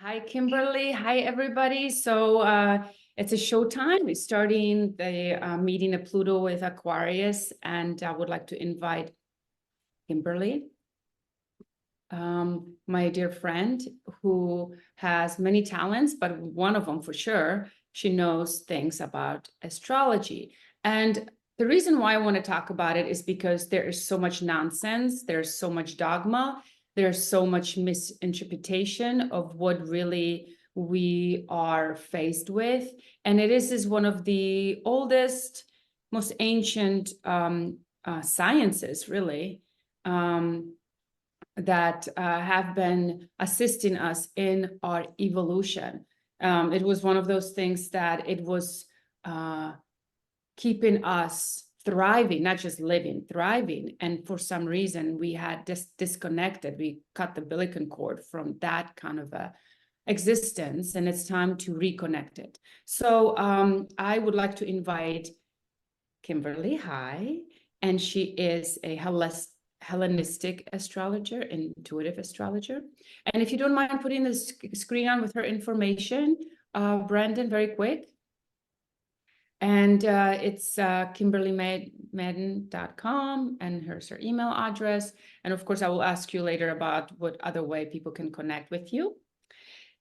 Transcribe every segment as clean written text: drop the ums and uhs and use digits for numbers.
Hi, Kimberly. Hi, everybody. So it's a show time. We're starting the meeting of Pluto with Aquarius, and I would like to invite Kimberly, my dear friend, who has many talents, but one of them for sure, she knows things about astrology. And the reason why I want to talk about it is because there is so much nonsense, there's so much dogma, there's so much misinterpretation of what really we are faced with. And it is one of the oldest, most ancient sciences, really, that have been assisting us in our evolution. It was one of those things that it was keeping us thriving, not just living, thriving. And for some reason, we had disconnected. We cut the umbilical cord from that kind of a existence, and it's time to reconnect it. So I would like to invite Kimberly. Hi. And she is a Hellenistic astrologer, intuitive astrologer. And if you don't mind putting the screen on with her information, Brandon, very quick. And it's kimberleymadden.com, and here's her email address. And of course, I will ask you later about what other way people can connect with you.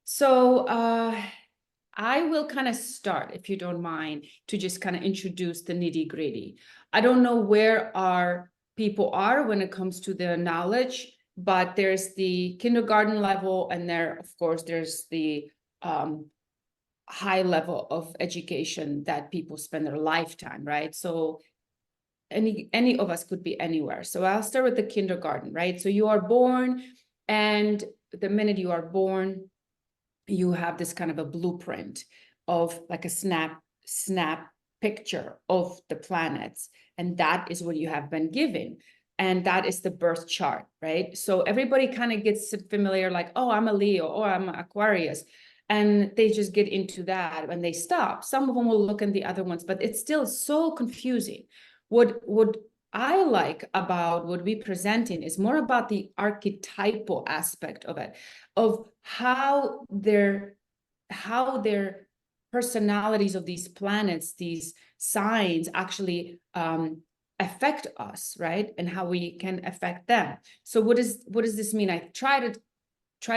So I will kind of start, if you don't mind, to just kind of introduce the nitty-gritty. I don't know where our people are when it comes to their knowledge, but there's the kindergarten level, and there, of course, there's the high level of education that people spend their lifetime, right? So any of us could be anywhere. So I'll start with the kindergarten, right? So you are born, and the minute you are born, you have this kind of a blueprint of like a snap picture of the planets. And that is what you have been given. And that is the birth chart, right? So everybody kind of gets familiar, like, oh, I'm a Leo, or I'm an Aquarius. And they just get into that and they stop. Some of them will look at the other ones, but it's still so confusing. What I like about what we're presenting is more about the archetypal aspect of it, of how their personalities of these planets, these signs actually affect us, right? And how we can affect them. So what does this mean? I try to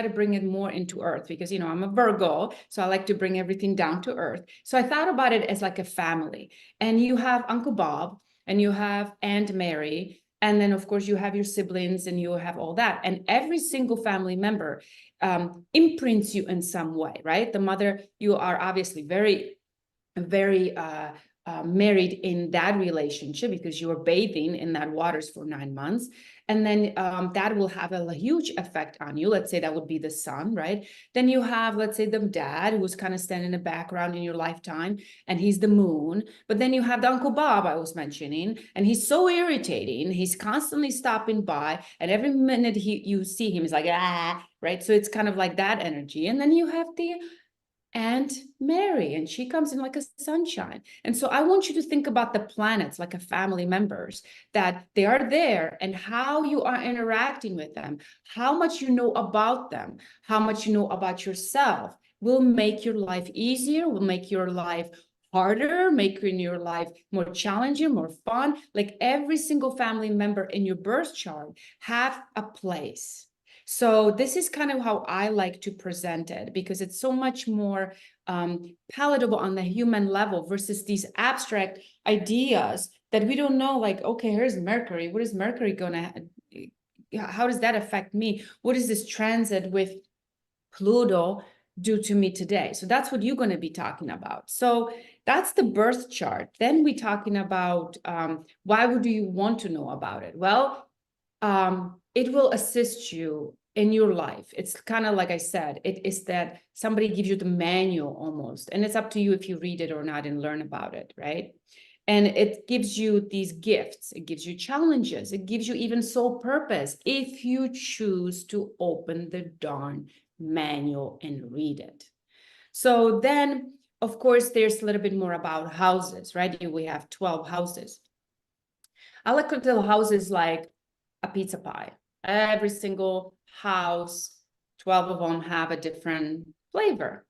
bring it more into earth, because I'm a Virgo, so I like to bring everything down to earth. So I thought about it as like a family, and you have Uncle Bob, and you have Aunt Mary, and then of course you have your siblings, and you have all that, and every single family member imprints you in some way, right? The mother, you are obviously very married in that relationship, because you are bathing in that waters for 9 months. And then that will have a huge effect on you. Let's say that would be the sun, right? Then you have, let's say, the dad, who's kind of standing in the background in your lifetime, and he's the moon. But then you have the Uncle Bob I was mentioning, and he's so irritating. He's constantly stopping by, and every minute you see him, he's like, right? So it's kind of like that energy. And then you have the Aunt Mary, and she comes in like a sunshine. And so I want you to think about the planets like a family members, that they are there, and how you are interacting with them, how much you know about them, how much you know about yourself will make your life easier, will make your life harder, making your life more challenging, more fun. Like every single family member in your birth chart have a place. So this is kind of how I like to present it, because it's so much more palatable on the human level versus these abstract ideas that we don't know, like, okay, here's Mercury. What is Mercury gonna, how does that affect me? What is this transit with Pluto do to me today? So that's what you're going to be talking about. So that's the birth chart. Then we're talking about why would you want to know about it? Well, it will assist you in your life. It's kind of like I said, it is that somebody gives you the manual almost, and it's up to you if you read it or not and learn about it, right? And it gives you these gifts, it gives you challenges, it gives you even soul purpose if you choose to open the darn manual and read it. So then, of course, there's a little bit more about houses, right? We have 12 houses. I like to tell houses like a pizza pie. Every single house, 12 of them have a different flavor.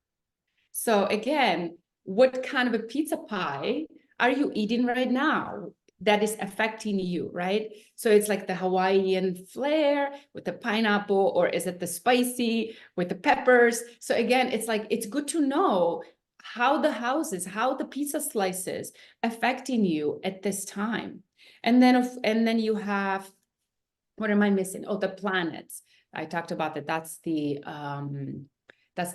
So again, what kind of a pizza pie are you eating right now that is affecting you, right? So it's like the Hawaiian flair with the pineapple, or is it the spicy with the peppers? So again, it's like, it's good to know how the houses, how the pizza slices affecting you at this time. And then you have, what am I missing? Oh, the planets. I talked about that. That's the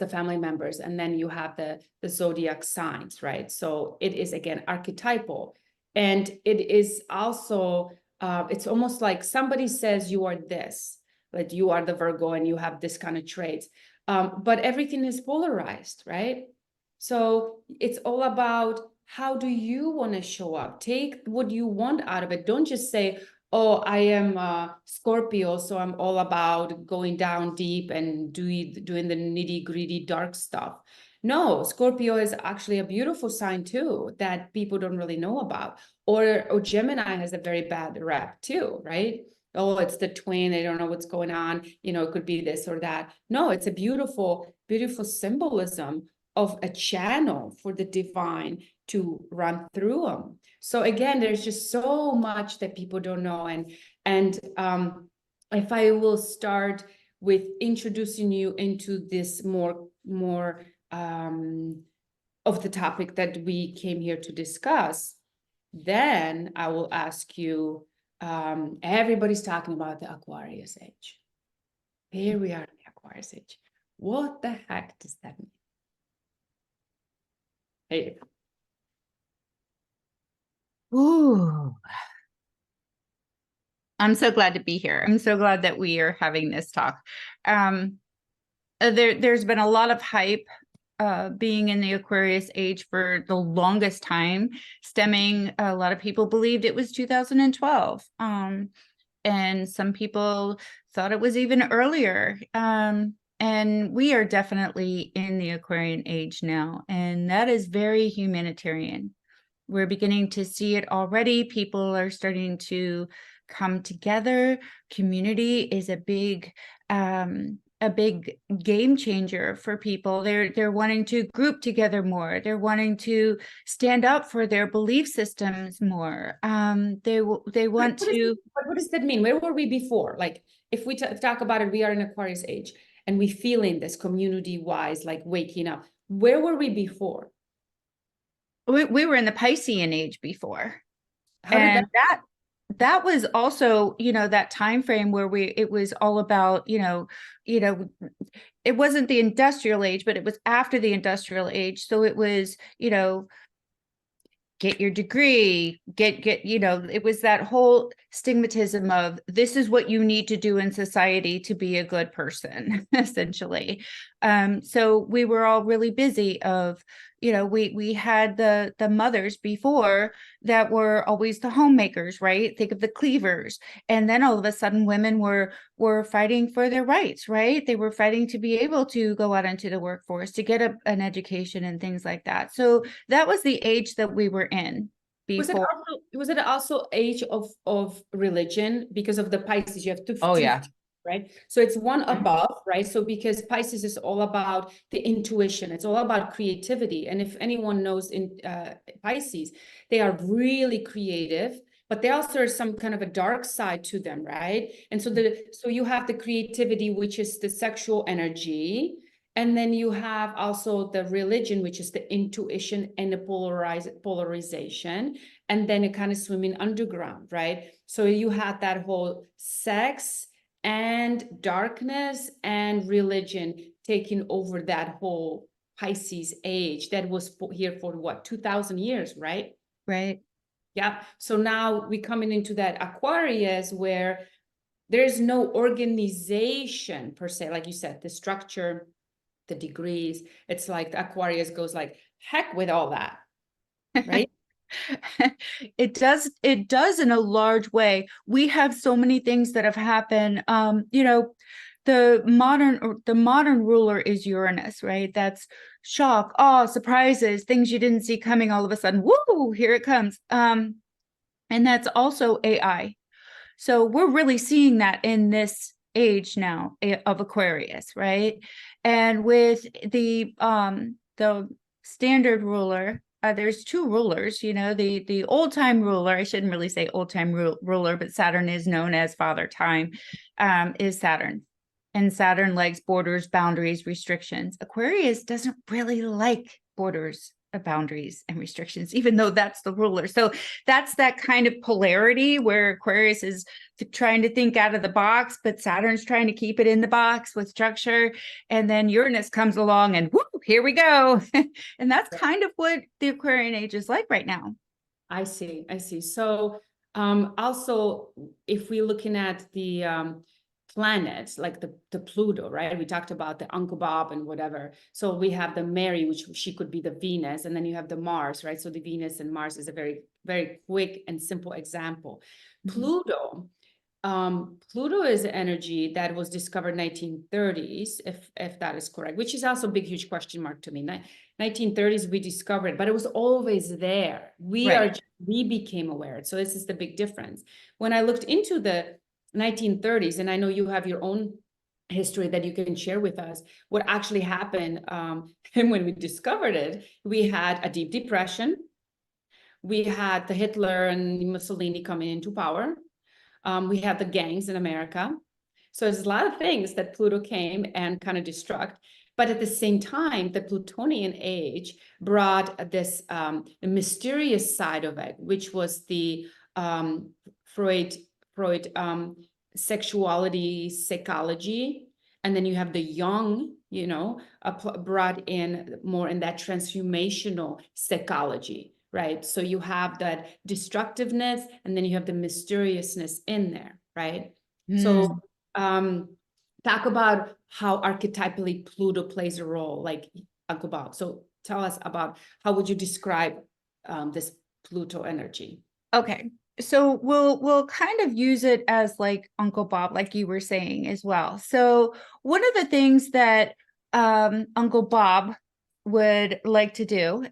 family members. And then you have the zodiac signs, right? So it is again archetypal. And it is also, it's almost like somebody says you are this, like you are the Virgo and you have this kind of traits. But everything is polarized, right? So it's all about, how do you want to show up? Take what you want out of it. Don't just say, oh, I am Scorpio, so I'm all about going down deep and doing the nitty gritty dark stuff. No, Scorpio is actually a beautiful sign too that people don't really know about. Or Gemini has a very bad rep too, right? Oh, it's the twin. They don't know what's going on. You know, it could be this or that. No, it's a beautiful, beautiful symbolism of a channel for the divine to run through them. So again, there's just so much that people don't know. And if I will start with introducing you into this more of the topic that we came here to discuss, then I will ask you, everybody's talking about the Aquarius age. Here we are in the Aquarius age. What the heck does that mean? Hey. Ooh. I'm so glad to be here. I'm so glad that we are having this talk. There's been a lot of hype being in the Aquarius age for the longest time, stemming, a lot of people believed it was 2012. And some people thought it was even earlier. And we are definitely in the Aquarian age now, and that is very humanitarian. We're beginning to see it already. People are starting to come together. Community is a big game changer for people. They're wanting to group together more. They're wanting to stand up for their belief systems more. They want to. What does that mean? Where were we before? Like, if we talk about it, we are in Aquarius age, and we feeling this community-wise, like waking up. Where were we before? We were in the Piscean age before. How did that? That was also, that time frame where it was all about, it wasn't the industrial age, but it was after the industrial age. So it was, get your degree, get, it was that whole stigmatism of, this is what you need to do in society to be a good person, essentially. So we were all really busy of, we had the mothers before that were always the homemakers, right? Think of the cleavers. And then all of a sudden women were fighting for their rights, right? They were fighting to be able to go out into the workforce, to get an education and things like that. So that was the age that we were in before. Was it also age of religion? Because of the Pisces, you have Oh, yeah. right? So it's one above, right? So because Pisces is all about the intuition, it's all about creativity. And if anyone knows in Pisces, they are really creative, but they also are some kind of a dark side to them, right? And so you have the creativity, which is the sexual energy. And then you have also the religion, which is the intuition and the polarization. And then it kind of swimming underground, right? So you had that whole sex and darkness and religion taking over that whole Pisces age that was here for what, 2000 years, right? Right. Yeah. So now we're coming into that Aquarius where there's no organization per se, like you said, the structure, the degrees. It's like the Aquarius goes like, heck with all that, right? It does in a large way. We have so many things that have happened. The modern ruler is Uranus, right? That's shock, awe, surprises, things you didn't see coming all of a sudden. Woo, here it comes. And that's also AI. So we're really seeing that in this age now of Aquarius, right? And with the standard ruler, there's two rulers, you know, the old time ruler, I shouldn't really say old time ruler, but Saturn is known as Father Time, is Saturn. And Saturn likes borders, boundaries, restrictions. Aquarius doesn't really like borders, boundaries, and restrictions, even though that's the ruler. So that's that kind of polarity where Aquarius is trying to think out of the box, but Saturn's trying to keep it in the box with structure. And then Uranus comes along and whoo, here we go. And that's kind of what the Aquarian age is like right now. I see. I see. So also, if we're looking at the planets, like the Pluto, right? We talked about the Uncle Bob and whatever. So we have the Mary, which she could be the Venus, and then you have the Mars, right? So the Venus and Mars is a very, very quick and simple example. Pluto, Pluto is energy that was discovered 1930s, if that is correct, which is also a big, huge question mark to me. 1930s we discovered, but it was always there. We became aware. So this is the big difference. When I looked into the 1930s, and I know you have your own history that you can share with us, what actually happened, and when we discovered it, we had a deep depression. We had the Hitler and Mussolini coming into power. We had the gangs in America. So there's a lot of things that Pluto came and kind of destruct. But at the same time, the Plutonian age brought this mysterious side of it, which was the Freud sexuality, psychology. And then you have the Jung, you know, brought in more in that transformational psychology, right? So you have that destructiveness, and then you have the mysteriousness in there, right? So talk about how archetypally Pluto plays a role, like Uncle Bob. So tell us about how would you describe this Pluto energy? Okay. So we'll kind of use it as like Uncle Bob, like you were saying as well. So one of the things that Uncle Bob would like to do,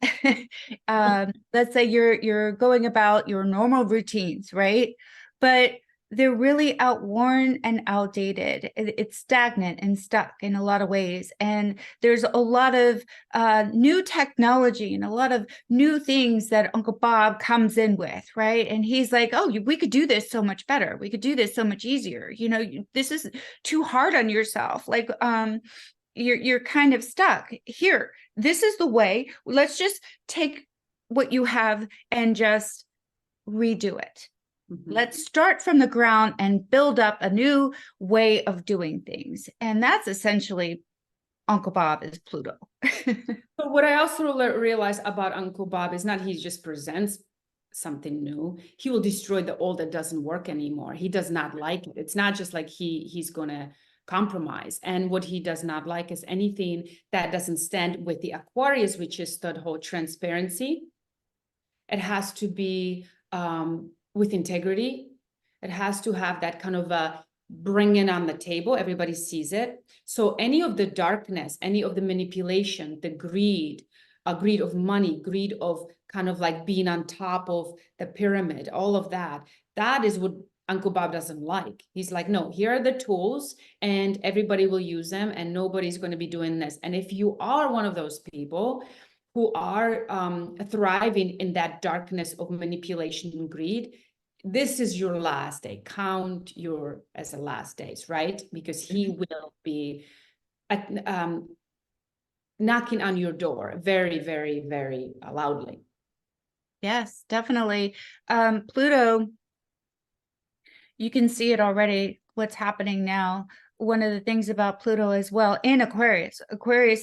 let's say you're going about your normal routines, right? But they're really outworn and outdated. It's stagnant and stuck in a lot of ways. And there's a lot of new technology and a lot of new things that Uncle Bob comes in with, right? And he's like, oh, we could do this so much better. We could do this so much easier. You know, this is too hard on yourself. Like, you're kind of stuck here. This is the way. Let's just take what you have and just redo it. Let's start from the ground and build up a new way of doing things. And that's essentially Uncle Bob is Pluto. So what I also realize about Uncle Bob is not he just presents something new. He will destroy the old that doesn't work anymore. He does not like it. It's not just like he's going to compromise. And what he does not like is anything that doesn't stand with the Aquarius, which is the whole transparency. It has to be with integrity. It has to have that kind of a bring it on the table. Everybody sees it. So any of the darkness, any of the manipulation, the greed of money, greed of kind of like being on top of the pyramid, all of that, that is what Uncle Bob doesn't like. He's like, no, here are the tools and everybody will use them and nobody's going to be doing this. And if you are one of those people who are thriving in that darkness of manipulation and greed, this is your last day. Count your as a last days, right? Because he will be knocking on your door very, very, very loudly. Yes, definitely. Pluto, you can see it already, what's happening now. One of the things about Pluto as well in Aquarius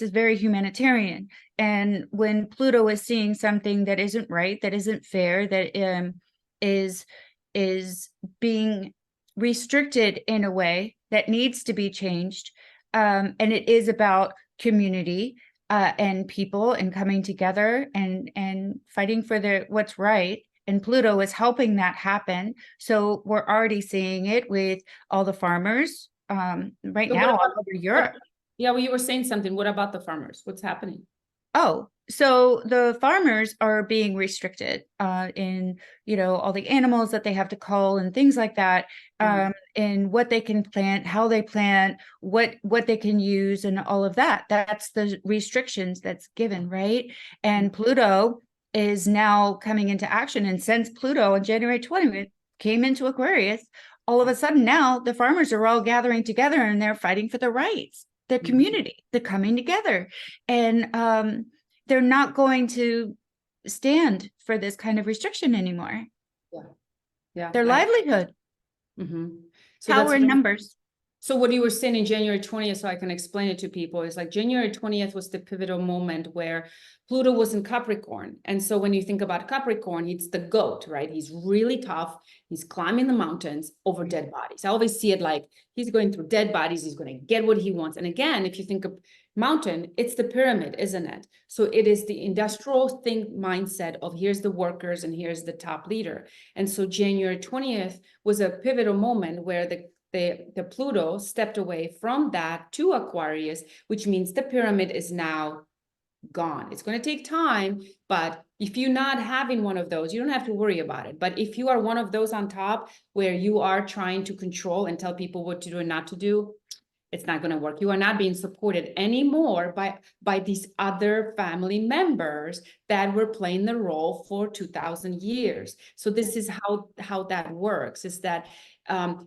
is very humanitarian. And when Pluto is seeing something that isn't right, that isn't fair, that is being restricted in a way that needs to be changed, and it is about community and people and coming together and fighting for what's right. And Pluto is helping that happen. So we're already seeing it with all the farmers right now all over Europe. Yeah, well, you were saying something. What about the farmers? What's happening? Oh, so the farmers are being restricted in, all the animals that they have to cull and things like that, in what they can plant, how they plant, what they can use, and all of that. That's the restrictions that's given, right? And Pluto is now coming into action. And since Pluto on January 20th came into Aquarius, all of a sudden now the farmers are all gathering together and they're fighting for their rights, their community, they're coming together. And they're not going to stand for this kind of restriction anymore. Yeah. Yeah. Their livelihood, So power in numbers. So what you were saying in January 20th, so I can explain it to people, is like January 20th was the pivotal moment where Pluto was in Capricorn. And so when you think about Capricorn, it's the goat, right? He's really tough. He's climbing the mountains over dead bodies. I always see it like he's going through dead bodies. He's going to get what he wants. And again, if you think of mountain, it's the pyramid, isn't it? So it is the industrial mindset of here's the workers and here's the top leader. And so January 20th was a pivotal moment where the Pluto stepped away from that to Aquarius, which means the pyramid is now gone. It's going to take time, but if you're not having one of those, you don't have to worry about it. But if you are one of those on top where you are trying to control and tell people what to do and not to do, it's not going to work. You are not being supported anymore by these other family members that were playing the role for 2000 years. So this is how that works, is that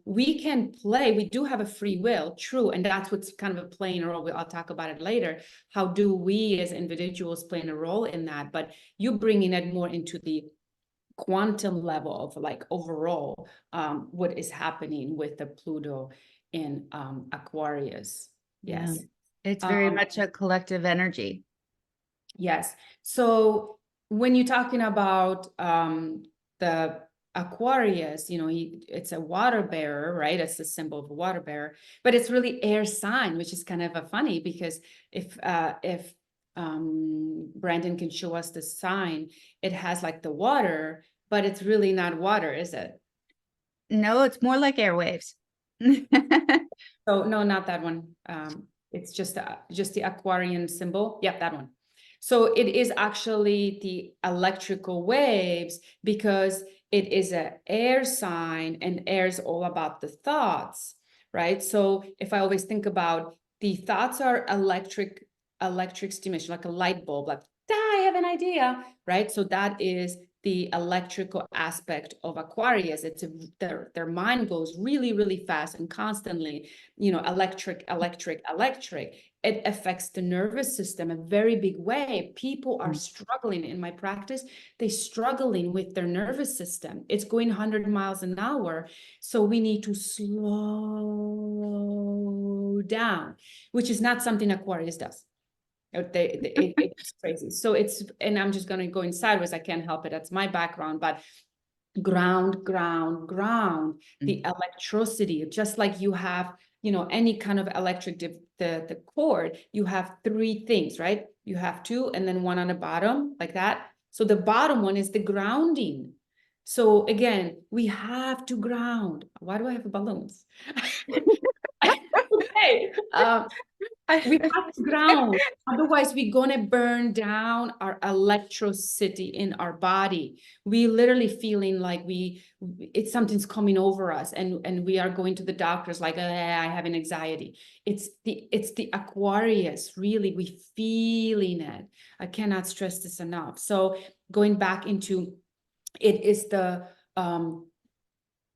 we can play, we do have a free will, true, and that's what's kind of a playing a role. I'll talk about it later. How do we as individuals play a role in that? But you bringing it more into the quantum level of like overall what is happening with the Pluto in Aquarius. Yes. Yeah. It's very much a collective energy. Yes. So when you're talking about the Aquarius, it's a water bearer, right? It's a symbol of a water bearer, but it's really air sign, which is kind of a funny, because if Brandon can show us the sign, it has like the water, but it's really not water, is it? No, it's more like airwaves. So no, not that one. It's just the Aquarian symbol. Yep, that one. So it is actually the electrical waves, because it is an air sign, and air is all about the thoughts, right? So if I always think about the thoughts are electric stimulation, like a light bulb, like, I have an idea, right? So that is the electrical aspect of Aquarius. It's their mind goes really, really fast and constantly, electric. It affects the nervous system in a very big way. People are struggling in my practice. They're struggling with their nervous system. It's going 100 miles an hour. So we need to slow down, which is not something Aquarius does. It's crazy. So and I'm just going to go in sideways. I can't help it. That's my background, but ground, the electricity, just like you have, any kind of electric, the cord, you have three things, right? You have two and then one on the bottom like that. So the bottom one is the grounding. So again, we have to ground. Why do I have balloons? Okay. We have to ground, otherwise we're going to burn down our electricity in our body. We literally feeling like it's something's coming over us, and we are going to the doctors like, I have an anxiety. It's the Aquarius, really, we feeling it. I cannot stress this enough. So going back into, it is the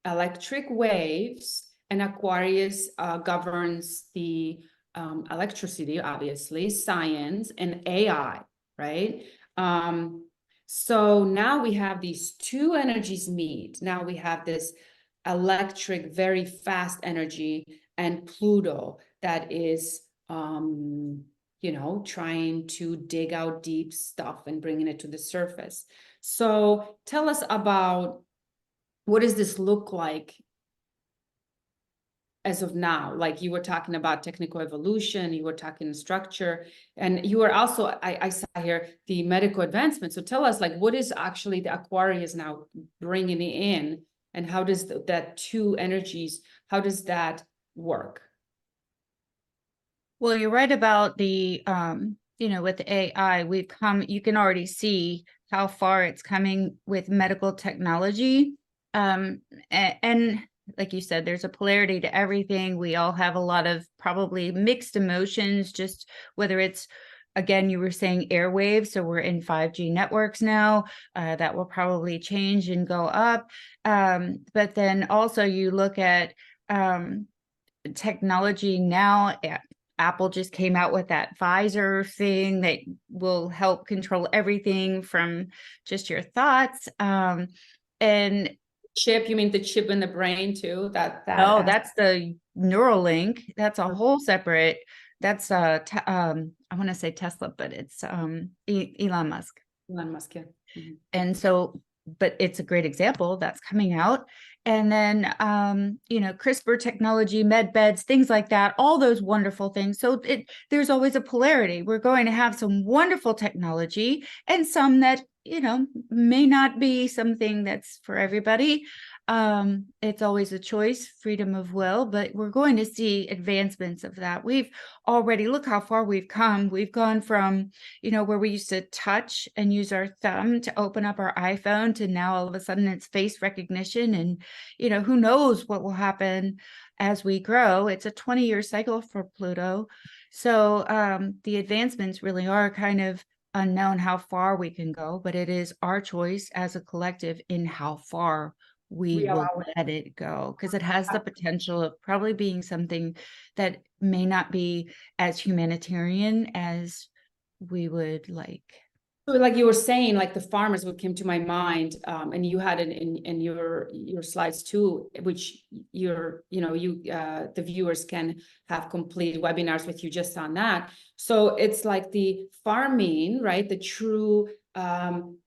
electric waves, and Aquarius governs the electricity, obviously, science, and AI, right? So now we have these two energies meet. Now we have this electric, very fast energy, and Pluto that is, trying to dig out deep stuff and bringing it to the surface. So tell us about, what does this look like as of now? Like you were talking about technical evolution, you were talking structure, and you were also, I saw here, the medical advancement. So tell us, like, what is actually the Aquarius now bringing in, and how does that two energies, how does that work? Well, you're right about the with AI, you can already see how far it's coming with medical technology. And like you said, there's a polarity to everything. We all have a lot of probably mixed emotions, just whether it's, again, you were saying airwaves. So we're in 5G networks now. That will probably change and go up. But then also you look at technology now. Apple just came out with that visor thing that will help control everything from just your thoughts. And Chip, you mean the chip in the brain too? no, that's the Neuralink. That's a whole separate. That's I want to say Tesla, but it's Elon Musk. Elon Musk, yeah. Mhm. And so, but it's a great example that's coming out. And then, CRISPR technology, med beds, things like that, all those wonderful things. So there's always a polarity. We're going to have some wonderful technology and some that, may not be something that's for everybody. It's always a choice, freedom of will, but we're going to see advancements of that. We've already, look how far we've come. We've gone from, where we used to touch and use our thumb to open up our iPhone to now all of a sudden it's face recognition. And, who knows what will happen as we grow. It's a 20-year cycle for Pluto. So the advancements really are kind of unknown how far we can go, but it is our choice as a collective in how far we will let it go, because it has the potential of probably being something that may not be as humanitarian as we would like. So like you were saying, like the farmers what came to my mind, and you had it in your slides too, which the viewers can have complete webinars with you just on that. So it's like the farming, right? The true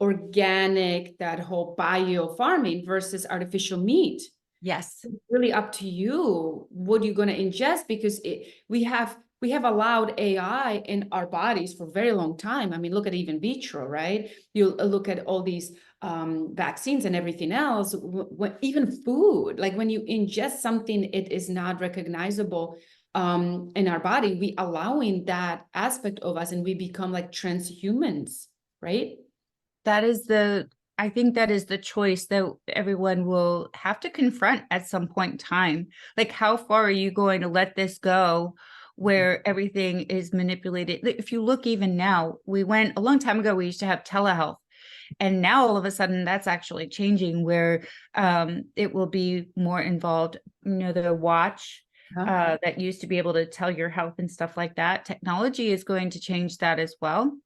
organic, that whole bio farming versus artificial meat. Yes. It's really up to you what you're going to ingest, because we have allowed AI in our bodies for a very long time. I mean, look at even vitro, right? You look at all these vaccines and everything else, even food, like when you ingest something, it is not recognizable in our body. We allowing that aspect of us and we become like transhumans, right? I think that is the choice that everyone will have to confront at some point in time. Like, how far are you going to let this go where everything is manipulated? If you look even now, a long time ago, we used to have telehealth. And now all of a sudden that's actually changing where it will be more involved. The watch that used to be able to tell your health and stuff like that. Technology is going to change that as well.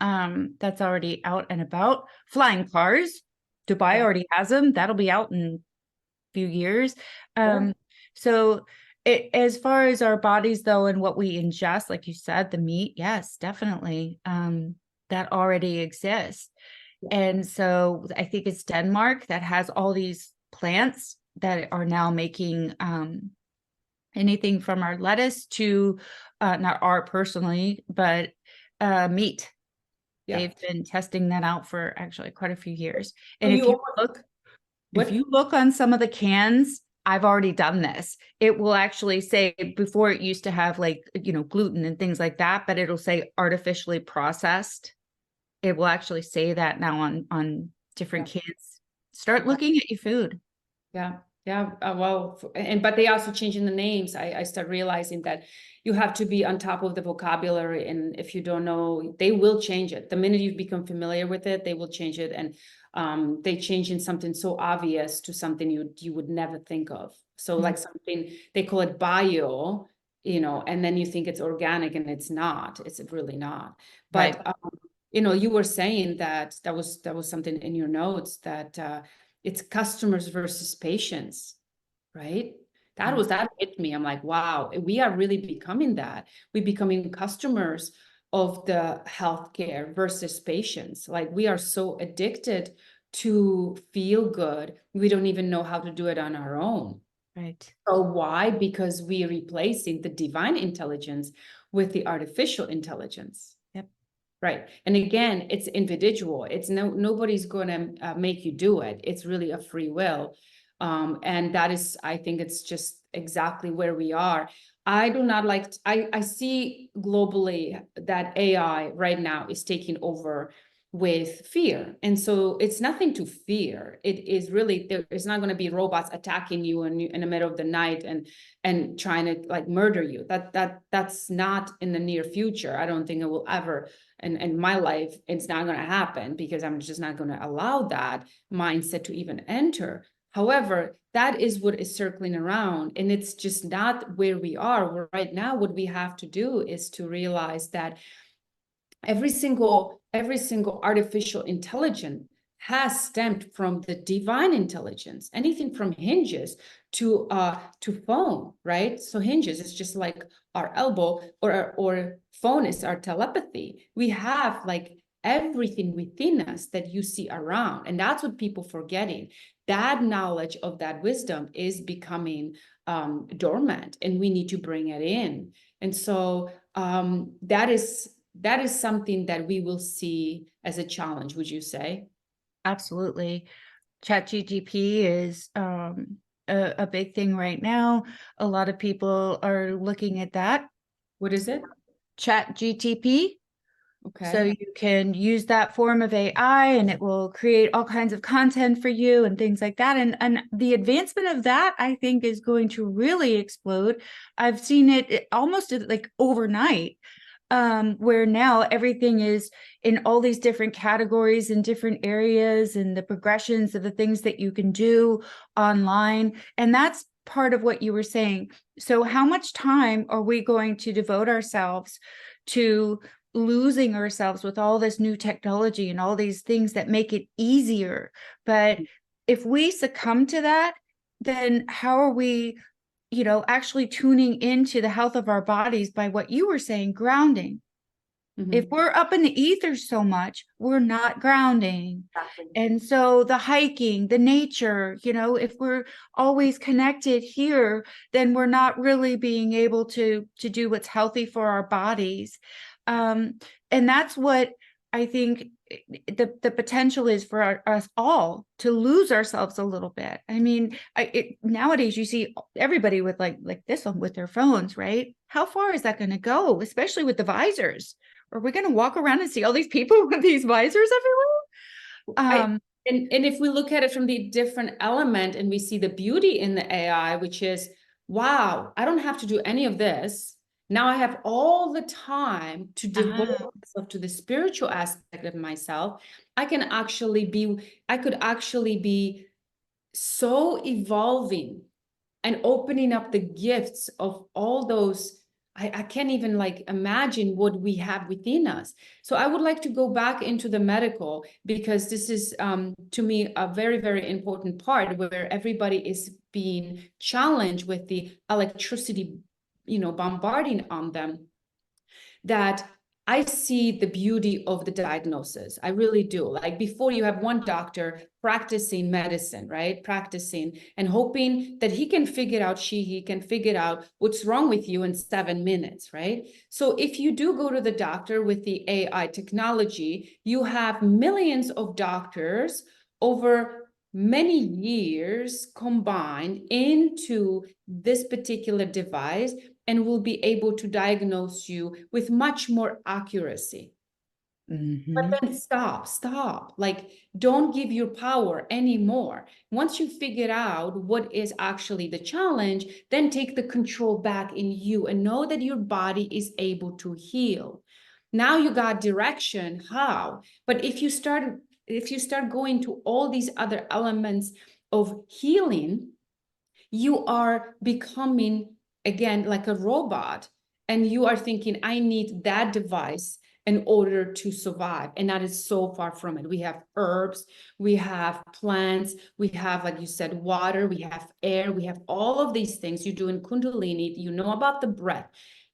That's already out and about. Flying cars, Dubai already has them. That'll be out in a few years. So as far as our bodies though, and what we ingest, like you said, the meat, yes, definitely. That already exists. And so I think it's Denmark that has all these plants that are now making anything from our lettuce to not our personally, but meat. They've been testing that out for actually quite a few years. And if you look on some of the cans, I've already done this. It will actually say, before it used to have like, gluten and things like that, but it'll say artificially processed. It will actually say that now on different cans. Start looking at your food. Yeah. Yeah, but they also changing the names. I start realizing that you have to be on top of the vocabulary, and if you don't know, they will change it. The minute you become familiar with it, they will change it, and they change in something so obvious to something you would never think of. So like something they call it bio, and then you think it's organic, and it's not. It's really not. But you were saying that was something in your notes that it's customers versus patients, right? That hit me. I'm like, wow, we are really becoming that. We're becoming customers of the healthcare versus patients. Like we are so addicted to feel good. We don't even know how to do it on our own. Right. So why? Because we are replacing the divine intelligence with the artificial intelligence. Right. And again, it's individual. It's nobody's going to make you do it. It's really a free will. And that is, I think it's just exactly where we are. I do not like, I see globally that AI right now is taking over with fear. And so it's nothing to fear. It is really, there's not going to be robots attacking you in the middle of the night and trying to like murder you. That's not in the near future. I don't think it will ever, in my life, it's not going to happen, because I'm just not going to allow that mindset to even enter. However, that is what is circling around, and it's just not where we are right now. What we have to do is to realize that every single artificial intelligence has stemmed from the divine intelligence. Anything from hinges to phone, right? So hinges is just like our elbow, or phone is our telepathy. We have like everything within us that you see around, and that's what people forgetting. That knowledge of that wisdom is becoming dormant, and we need to bring it in. And so that is something that we will see as a challenge, would you say? Absolutely. ChatGPT is a big thing right now. A lot of people are looking at that. What is it? ChatGPT. So Okay. you can use that form of AI and it will create all kinds of content for you and things like that. And the advancement of that, I think, is going to really explode. I've seen it almost like overnight, where now everything is in all these different categories in different areas, and the progressions of the things that you can do online. And that's part of what you were saying. So how much time are we going to devote ourselves to losing ourselves with all this new technology and all these things that make it easier? But if we succumb to that, then how are we, actually tuning into the health of our bodies by what you were saying, grounding? If we're up in the ether so much, we're not grounding. Exactly. And so the hiking, the nature, if we're always connected here, then we're not really being able to do what's healthy for our bodies. And that's what I think the potential is for us all to lose ourselves a little bit. I mean, nowadays you see everybody with like this on with their phones, right? How far is that going to go, especially with the visors? Are we going to walk around and see all these people with these visors everywhere? And if we look at it from the different element, and we see the beauty in the AI, which is, wow, I don't have to do any of this. Now I have all the time to devote myself to the spiritual aspect of myself. I could actually be so evolving and opening up the gifts of all those. I can't even like imagine what we have within us. So I would like to go back into the medical, because this is to me a very, very important part, where everybody is being challenged with the electricity, bombarding on them. That I see the beauty of the diagnosis. I really do. Like, before, you have one doctor practicing medicine, right? Practicing and hoping that he can figure out what's wrong with you in 7 minutes, right? So if you do go to the doctor with the AI technology, you have millions of doctors over many years combined into this particular device, and will be able to diagnose you with much more accuracy. But then stop. Like, don't give your power anymore. Once you figure out what is actually the challenge, then take the control back in you and know that your body is able to heal. Now you got direction, how? But if you start going to all these other elements of healing, you are becoming, again, like a robot, and you are thinking, I need that device in order to survive. And that is so far from it. We have herbs, we have plants, we have, like you said, water, we have air, we have all of these things. You do in Kundalini, you know about the breath,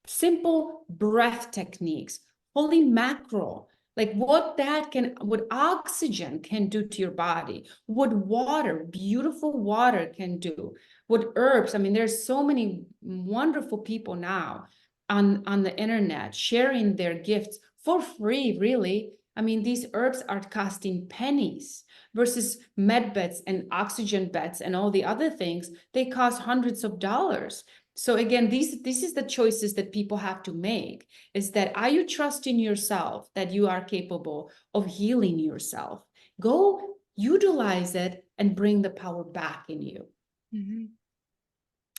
simple breath techniques, holy mackerel, like what oxygen can do to your body, what water, beautiful water, can do, what herbs. I mean, there's so many wonderful people now on the internet sharing their gifts for free, really. I mean, these herbs are costing pennies, versus med beds and oxygen beds and all the other things. They cost hundreds of dollars. So again, this is the choices that people have to make, is that are you trusting yourself that you are capable of healing yourself? Go utilize it and bring the power back in you. Mhm.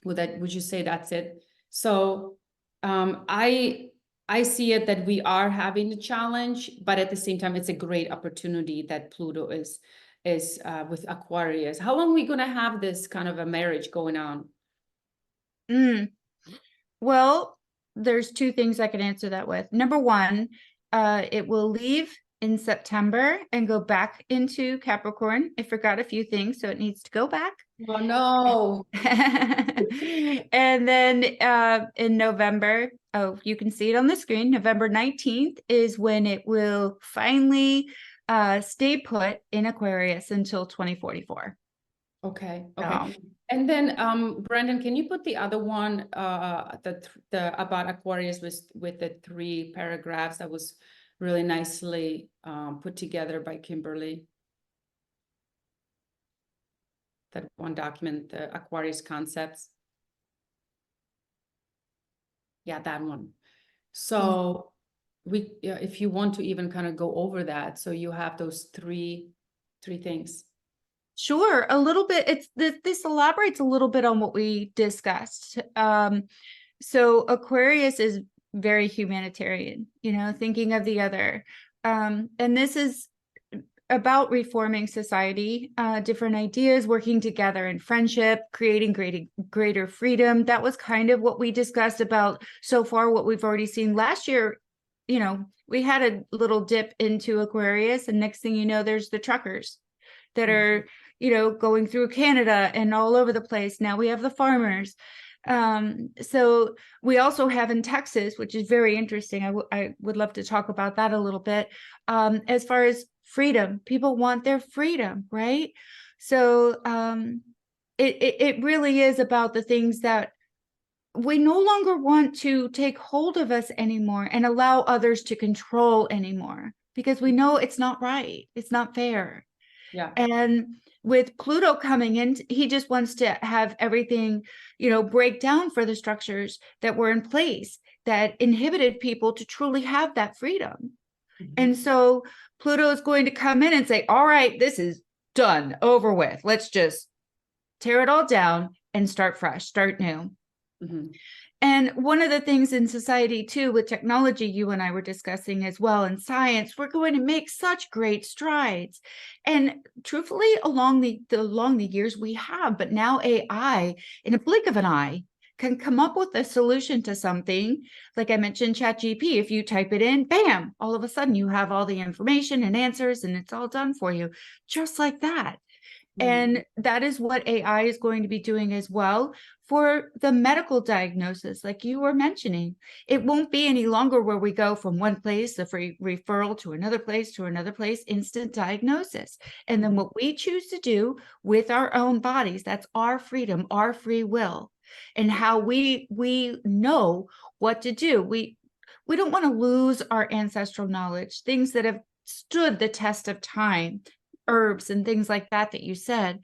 Would you say that's it? So I see it that we are having a challenge, but at the same time, it's a great opportunity that Pluto is with Aquarius. How long are we gonna have this kind of a marriage going on? Mm. Well, there's two things I can answer that with. Number one, it will leave in September and go back into Capricorn. I forgot a few things, so it needs to go back. Oh no. And then in November, oh, you can see it on the screen, November 19th is when it will finally stay put in Aquarius until 2044. Okay. So, And then Brandon, can you put the other one the about Aquarius with the 3 paragraphs that was really nicely put together by Kimberly? That one document, the Aquarius concepts. Yeah, that one. So if you want to even kind of go over that, so you have those three things. sure, a little bit. This elaborates a little bit on what we discussed. So Aquarius is very humanitarian, thinking of the other. And this is about reforming society, different ideas working together in friendship, creating greater freedom. That was kind of what we discussed about so far, what we've already seen last year. We had a little dip into Aquarius, and next thing you know, there's the truckers that are, going through Canada and all over the place. Now we have the farmers. So we also have in Texas, which is very interesting. I would love to talk about that a little bit. As far as freedom, people want their freedom, right? So it really is about the things that we no longer want to take hold of us anymore and allow others to control anymore, because we know it's not right. It's not fair. Yeah. And with Pluto coming in, he just wants to have everything, break down for the structures that were in place that inhibited people to truly have that freedom. And so Pluto is going to come in and say, all right, this is done, over with. Let's just tear it all down and start fresh, start new. And one of the things in society too, with technology, you and I were discussing as well, in science, we're going to make such great strides. And truthfully, along the years we have, but now AI, in a blink of an eye, can come up with a solution to something. Like I mentioned, ChatGPT, if you type it in, bam, all of a sudden you have all the information and answers, and it's all done for you, just like that. And that is what AI is going to be doing as well for the medical diagnosis, like you were mentioning. It won't be any longer where we go from one place, a free referral to another place, instant diagnosis. And then what we choose to do with our own bodies, that's our freedom, our free will, and how we know what to do. We don't want to lose our ancestral knowledge, things that have stood the test of time, herbs and things like that you said.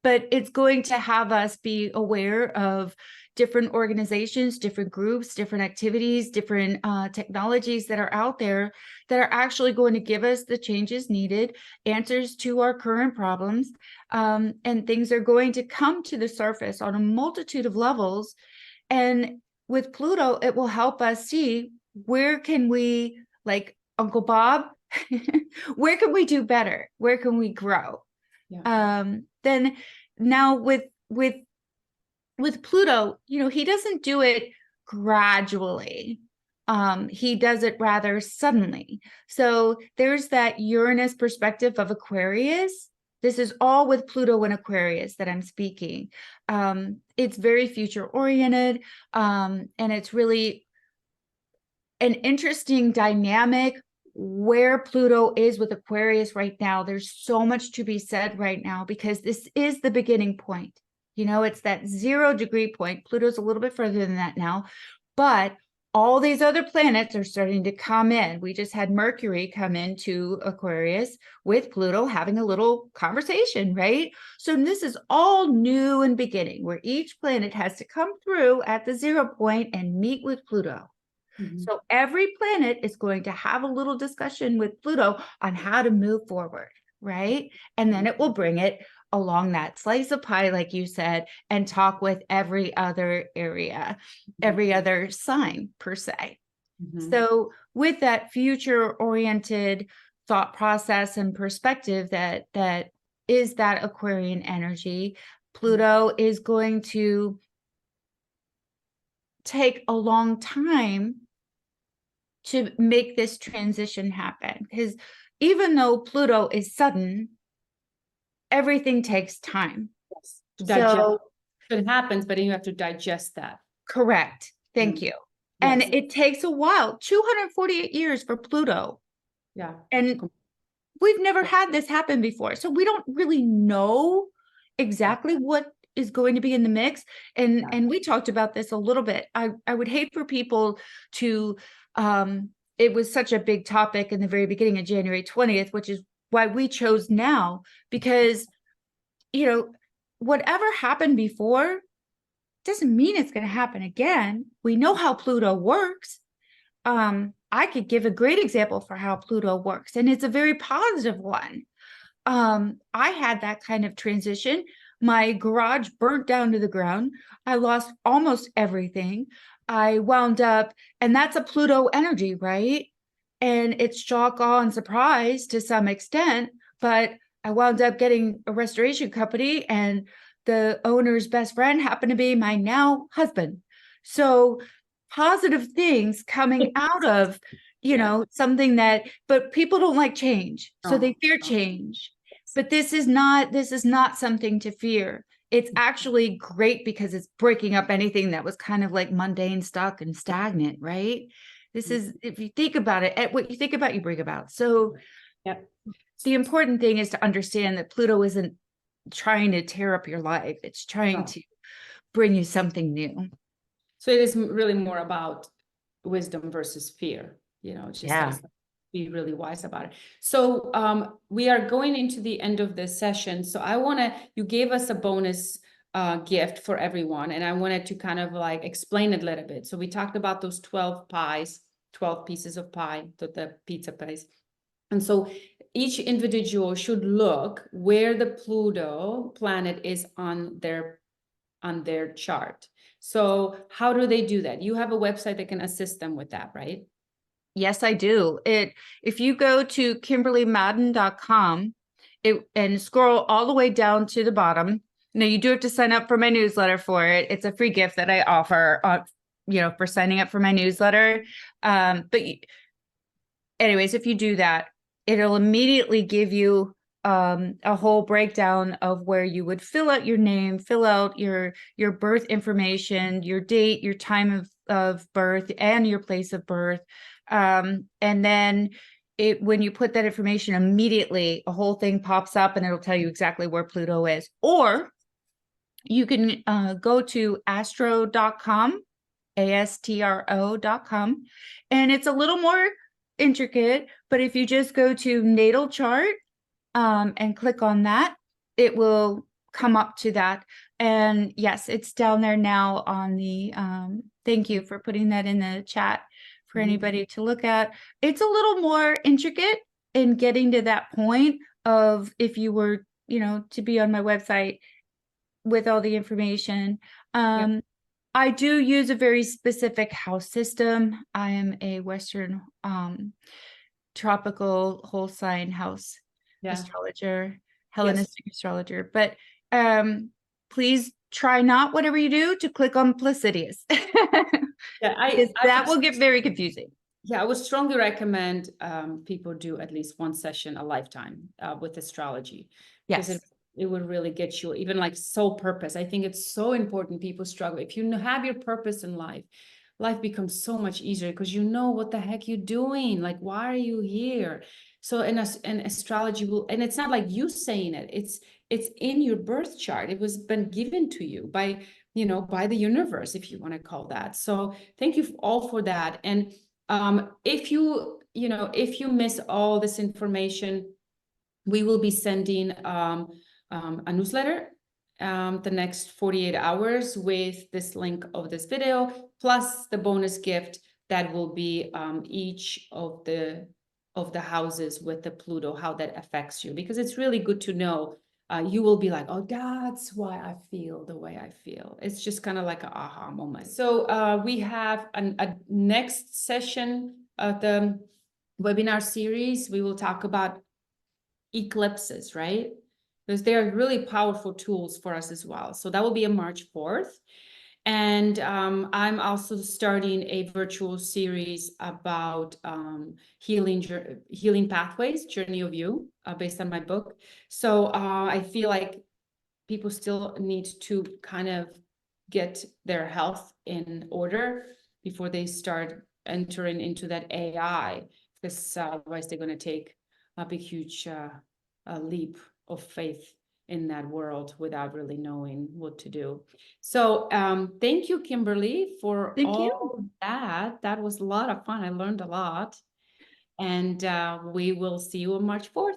But it's going to have us be aware of different organizations, different groups, different activities, different technologies that are out there that are actually going to give us the changes needed, answers to our current problems, and things are going to come to the surface on a multitude of levels. And with Pluto, it will help us see, where can we, like Uncle Bob, where can we do better? Where can we grow? Then now with Pluto, he doesn't do it gradually. He does it rather suddenly. So there's that Uranus perspective of Aquarius. This is all with Pluto and Aquarius that I'm speaking. It's very future oriented, and it's really an interesting dynamic where Pluto is with Aquarius right now. There's so much to be said right now, because this is the beginning point. It's that 0 degree point. Pluto's a little bit further than that now, but all these other planets are starting to come in. We just had Mercury come into Aquarius with Pluto having a little conversation, right? So this is all new and beginning, where each planet has to come through at the 0 point and meet with Pluto. So every planet is going to have a little discussion with Pluto on how to move forward, right? And then it will bring it along that slice of pie, like you said, and talk with every other area, every other sign per se. So with that future-oriented thought process and perspective that is that Aquarian energy, Pluto is going to take a long time to make this transition happen, because even though Pluto is sudden, everything takes time. Yes. To digest. So It happens, but then you have to digest that. correct. Thank you. And Yes. it takes a while, 248 years for Pluto. Yeah. And we've never had this happen before. So we don't really know exactly what is going to be in the mix. And we talked about this a little bit. I would hate for people to it was such a big topic in the very beginning of January 20th, which is why we chose now, because whatever happened before doesn't mean it's going to happen again. We know how Pluto works. I could give a great example for how Pluto works, and it's a very positive one. I had that kind of transition. My garage burnt down to the ground. I lost almost everything. I wound up, and that's a Pluto energy, right? And it's shock, awe, and surprise to some extent, but I wound up getting a restoration company, and the owner's best friend happened to be my now husband. So positive things coming out of, something but people don't like change. So they fear change. But this is not something to fear. It's actually great because it's breaking up anything that was kind of like mundane, stuck, and stagnant, right? This is, if you think about it, what you think about, you bring about. So the important thing is to understand that Pluto isn't trying to tear up your life. It's trying to bring you something new. So it is really more about wisdom versus fear, just be really wise about it. So we are going into the end of this session. So you gave us a bonus gift for everyone, and I wanted to kind of like explain it a little bit. So we talked about those 12 pies, 12 pieces of pie, the pizza pies. And so each individual should look where the Pluto planet is on their chart. So how do they do that? You have a website that can assist them with that, right? Yes, I do. If you go to KimberleyMadden.com and scroll all the way down to the bottom, you do have to sign up for my newsletter for it. It's a free gift that I offer, for signing up for my newsletter. But anyways, if you do that, it'll immediately give you a whole breakdown of where you would fill out your name, fill out your birth information, your date, your time of birth, and your place of birth. And then when you put that information, immediately a whole thing pops up and it'll tell you exactly where Pluto is. Or you can go to astro.com, astro.com, and it's a little more intricate, but if you just go to natal chart and click on that, it will come up to that. And yes, it's down there now on the thank you for putting that in the chat for anybody to look at. It's a little more intricate in getting to that point of, if you were to be on my website with all the information. I do use a very specific house system. I am a Western tropical whole sign house astrologer, Hellenistic astrologer. But please try not, whatever you do, to click on Placidius. That will get very confusing. Yeah, I would strongly recommend people do at least one session a lifetime with astrology. Yes. It would really get you, even like soul purpose. I think it's so important. People struggle. If you have your purpose in life becomes so much easier because you know what the heck you're doing. Like, why are you here? So and astrology will, and it's not like you saying it. It's in your birth chart. It was been given to you by you know, by the universe, if you want to call that. So thank you all for that. And if you know, if you miss all this information, we will be sending a newsletter the next 48 hours with this link of this video, plus the bonus gift that will be each of the houses with the Pluto, how that affects you, because it's really good to know. You will be like, oh, that's why I feel the way I feel. It's just kind of like an aha moment. So we have a next session of the webinar series. We will talk about eclipses, right? Because they are really powerful tools for us as well. So that will be on March 4th. And I'm also starting a virtual series about healing pathways, Journey of You, based on my book. So I feel like people still need to kind of get their health in order before they start entering into that AI, because otherwise they're going to take a big, huge leap of faith in that world without really knowing what to do. So thank you, Kimberly, for Thank you. all that. That was a lot of fun. I learned a lot. And we will see you on March 4th.